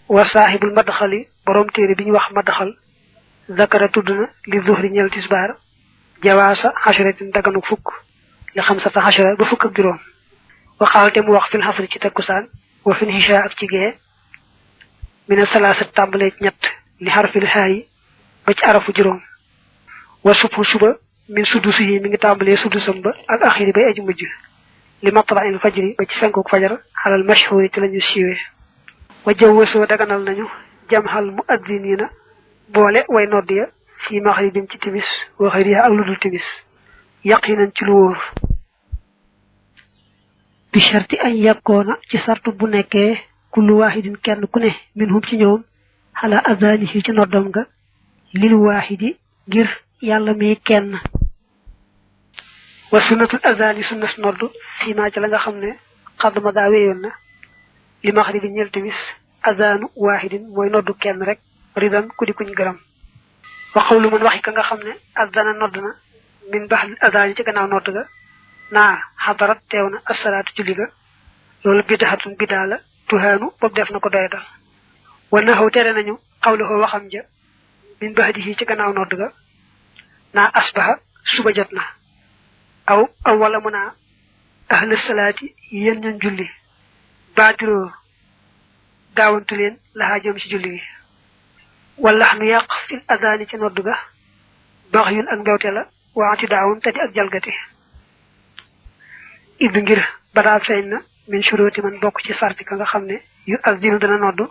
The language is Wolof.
wa sahibul madkhali borom téré biñ wax madkhal zakara tuduna li zuhri ñel tisbar jawasa hashratin daganu fuk li khamsata hashra ba fuk ak juroom wa xalte mu wax fil hasr ci takusan wa fil hisha ak ci ge min salasat tambale ñett li harfil hay ba ci arafu juroom wa sufu suba min sudusihi mi ngi tambale sudusam ba al akhiri bay aji mujj li matla'il fajri ba ci fenku fajar halal mashhur ci lañu siwé wa jawwaso daganal nañu jamhal muadhdhinina boole way noddiya fi maghribin ci timis wa khayriha ak ludul timis yaqinan ci lu wor bi sharti an yakuna ci sartu bu nekké kullu wahidin kenn ku ne minhum ci ñoom ala adanihi ci noddam nga lil wahidi ngir yalla mi kenn wa sunnatul adani sunnat noddu fi ma ci la nga xamne qadma da wéyon na li maghribin ñel timis adanu wahidin moy noddu kenn rek ridan ku di kuñ gëram wa qawlu man waxi ka nga xamne adana nodduna min bahl adani ci gannaaw noddu ga na hadarat teewna as-salatu julli ga lolu bid'atun bidala tuhanu bob def nako doydal wa nahu tere nañu qawluhu waxam ja min bahdihi ci gannaaw noddu ga na asbaha suba jotna aw wala muna ahli salati yen ñan julli badiro gawantu len la jëm ci julli gi wala nu yaq fil adani ci noddu ga baxyun ak mbewte la waati daawun tadi ak jalgati id ngir bada feñ na min shuruti man bok ci sarti ka nga xamne yu azdinu dana noddu